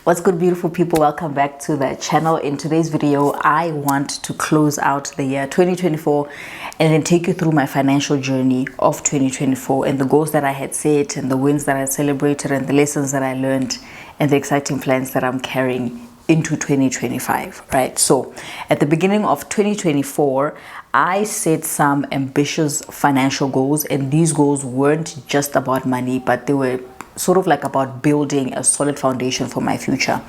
What's good, beautiful people? Welcome back to the channel. In today's video, I want to close out the year 2024 and then take you through my financial journey of 2024 and the goals that I had set and the wins that I celebrated and the lessons that I learned and the exciting plans that I'm carrying into 2025, right? So at the beginning of 2024, I set some ambitious financial goals, and these goals weren't just about money, but they were sort of like about building a solid foundation for my future.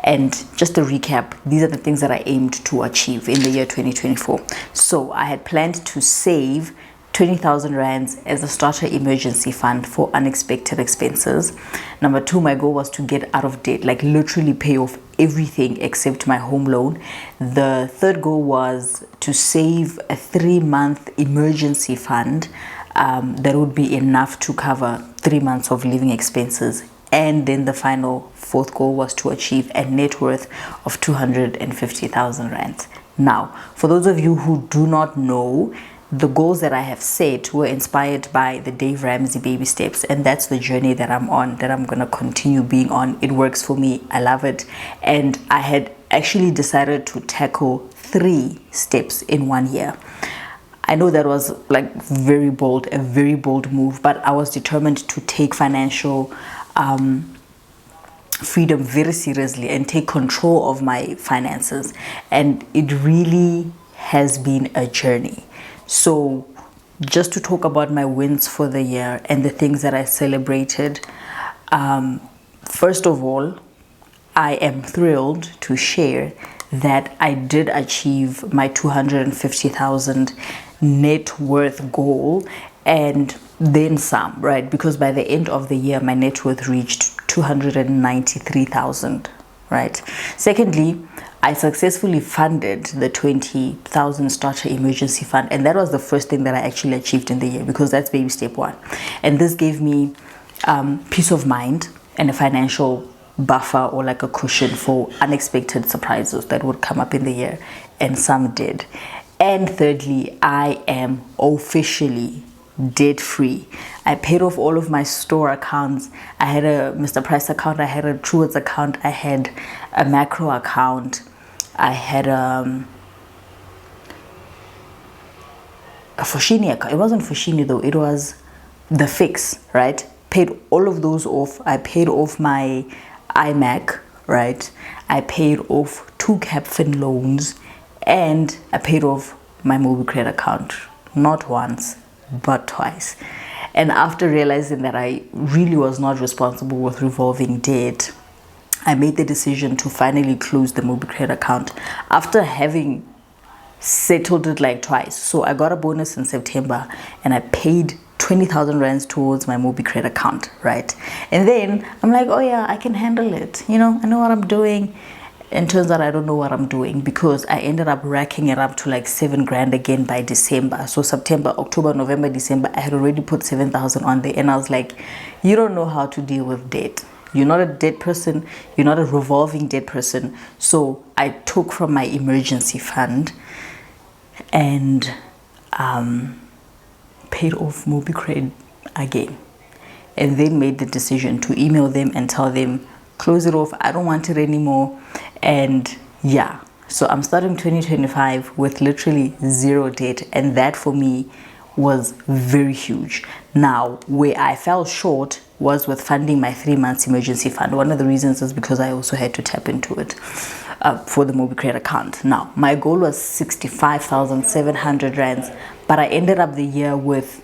And just to recap, these are the things that I aimed to achieve in the year 2024. So I had planned to save 20,000 rands as a starter emergency fund for unexpected expenses. Number two, my goal was to get out of debt, like literally pay off everything except my home loan. The third goal was to save a 3-month emergency fund that would be enough to cover 3 months of living expenses. And then the final fourth goal was to achieve a net worth of 250,000 rands. Now, for those of you who do not know, the goals that I have set were inspired by the Dave Ramsey baby steps, and that's the journey that I'm on, that I'm going to continue being on. It works for me. I love it. And I had actually decided to tackle 3 steps in 1 year. I know that was like a very bold move, but I was determined to take financial freedom very seriously and take control of my finances. And it really has been a journey. So just to talk about my wins for the year and the things that I celebrated, first of all, I am thrilled to share that I did achieve my 250,000 net worth goal and then some, right? Because by the end of the year, my net worth reached 293,000, right? Secondly, I successfully funded the 20,000 starter emergency fund, and that was the first thing that I actually achieved in the year, because that's baby step 1. And this gave me peace of mind and a financial buffer, or like a cushion for unexpected surprises that would come up in the year, and some did. And thirdly, I am officially debt free. I paid off all of my store accounts. I had a Mr. Price account, I had a Truworths account, I had a macro account, I had a Foschini account. It wasn't Foschini though, it was the Fix, right? Paid all of those off. I paid off my iMac, right? I paid off 2 Capfin loans, and I paid off my MobiCredit account, not once but twice. And after realizing that I really was not responsible with revolving debt, I made the decision to finally close the MobiCredit account after having settled it like twice. So I got a bonus in September and I paid 20,000 rands towards my MobiCredit account, right? And then I'm like, oh yeah, I can handle it. You know, I know what I'm doing. And turns out I don't know what I'm doing, because I ended up racking it up to like 7 grand again by December. So September, October, November, December, I had already put 7,000 on there. And I was like, you don't know how to deal with debt. You're not a debt person. You're not a revolving debt person. So I took from my emergency fund and paid off MobiCredit again, and then made the decision to email them and tell them, close it off, I don't want it anymore. And yeah, so I'm starting 2025 with literally 0 debt, and that for me was very huge. Now, where I fell short was with funding my 3 months emergency fund. One of the reasons is because I also had to tap into it for the MobiCredit account. Now, my goal was 65,700 rands, but I ended up the year with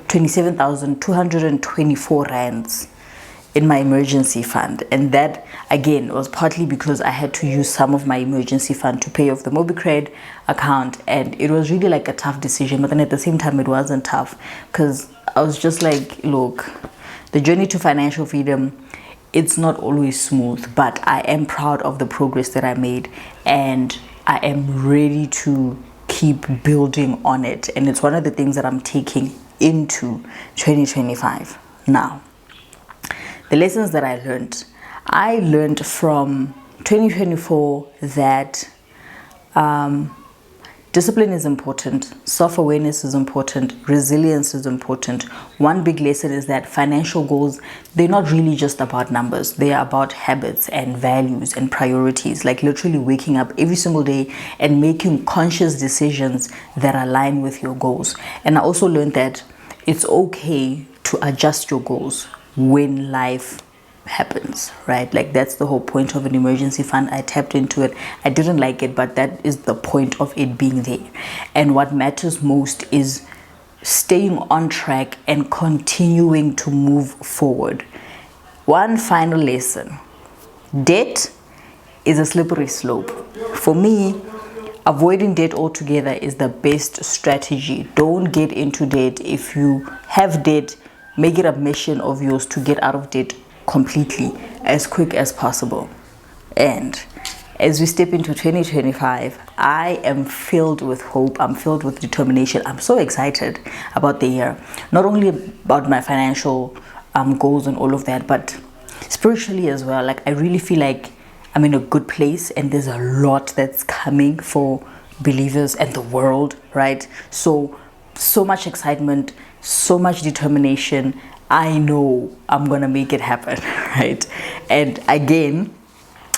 27,224 rands in my emergency fund. And that again was partly because I had to use some of my emergency fund to pay off the MobiCredit account, and it was really like a tough decision. But then at the same time, it wasn't tough, because I was just like, look, the journey to financial freedom, it's not always smooth, but I am proud of the progress that I made, and I am ready to keep building on it. And it's one of the things that I'm taking into 2025. Now, the lessons that I learned from 2024 that discipline is important, self-awareness is important, resilience is important. One big lesson is that financial goals, they're not really just about numbers. They are about habits and values and priorities, like literally waking up every single day and making conscious decisions that align with your goals. And I also learned that it's okay to adjust your goals when life happens, right? Like that's the whole point of an emergency fund. I tapped into it. I didn't like it, but that is the point of it being there. And what matters most is staying on track and continuing to move forward. One final lesson: debt is a slippery slope. For me, avoiding debt altogether is the best strategy. Don't get into debt. If you have debt, make it a mission of yours to get out of debt completely as quick as possible. And as we step into 2025, I am filled with hope. I'm filled with determination. I'm so excited about the year, not only about my financial goals and all of that, but spiritually as well. Like I really feel like I'm in a good place, and there's a lot that's coming for believers and the world, right? So much excitement, so much determination. I know I'm gonna make it happen, right? And again,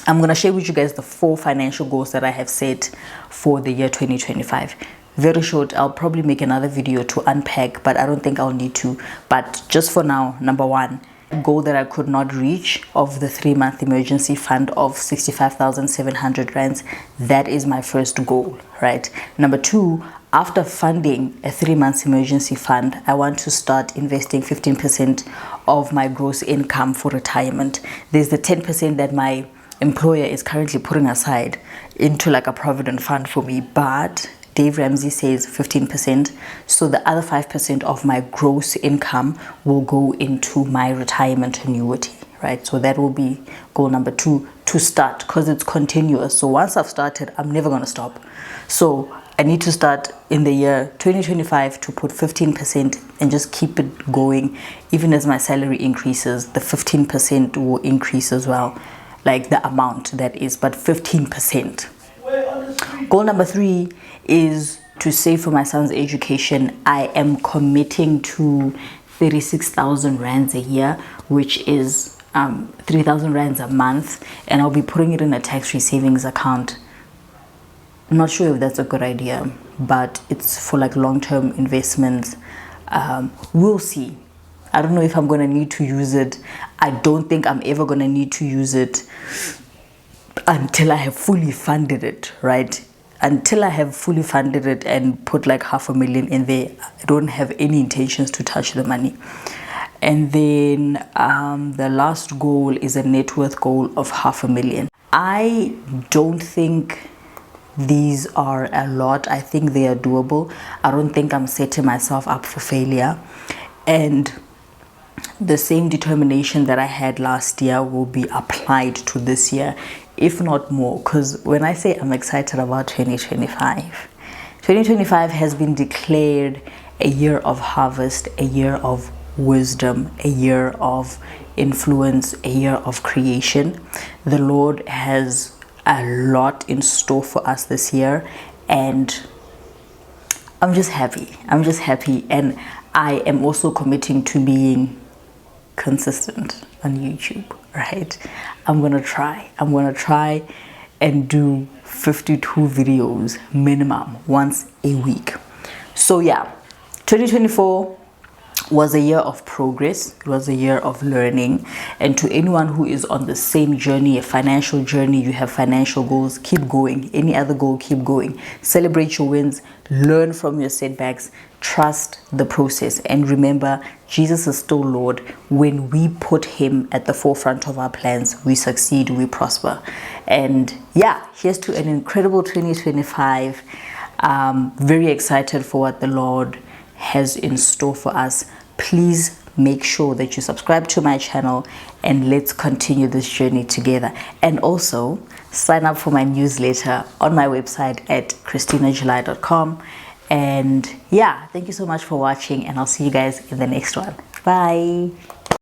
I'm gonna share with you guys the 4 financial goals that I have set for the year 2025. Very short. I'll probably make another video to unpack, but I don't think I'll need to. But just for now, number 1, goal that I could not reach of the 3-month emergency fund of 65,700 rands. That is my first goal, right? Number 2, after funding a 3-month emergency fund, I want to start investing 15% of my gross income for retirement. There's the 10% that my employer is currently putting aside into like a provident fund for me, but Dave Ramsey says 15%. So the other 5% of my gross income will go into my retirement annuity, right? So that will be goal number 2, to start, because it's continuous. So once I've started, I'm never going to stop. So I need to start in the year 2025 to put 15% and just keep it going. Even as my salary increases, the 15% will increase as well, like the amount that is, but 15%. Goal number 3 is to save for my son's education. I am committing to 36,000 rands a year, which is 3,000 rands a month, and I'll be putting it in a tax-free savings account. I'm not sure if that's a good idea, but it's for like long-term investments. We'll see. I don't know if I'm going to need to use it. I don't think I'm ever going to need to use it until I have fully funded it, right? Until I have fully funded it and put like 500,000 in there, I don't have any intentions to touch the money. And then the last goal is a net worth goal of 500,000. I don't think these are a lot. I think they are doable. I don't think I'm setting myself up for failure. And the same determination that I had last year will be applied to this year, if not more. Because when I say I'm excited about 2025 has been declared a year of harvest, a year of wisdom, a year of influence, a year of creation. The Lord has a lot in store for us this year, and I'm just happy. And I am also committing to being consistent on YouTube, right? I'm gonna try and do 52 videos minimum once a week. So yeah, 2024 was a year of progress. It was a year of learning. And to anyone who is on the same journey, a financial journey, you have financial goals, keep going. Any other goal, keep going. Celebrate your wins, learn from your setbacks, trust the process, and remember, Jesus is still Lord. When we put him at the forefront of our plans, we succeed, we prosper. And yeah, here's to an incredible 2025. Very excited for what the Lord has in store for us. Please make sure that you subscribe to my channel, and let's continue this journey together. And also sign up for my newsletter on my website at christinajuly.com. And yeah, thank you so much for watching, and I'll see you guys in the next one. Bye.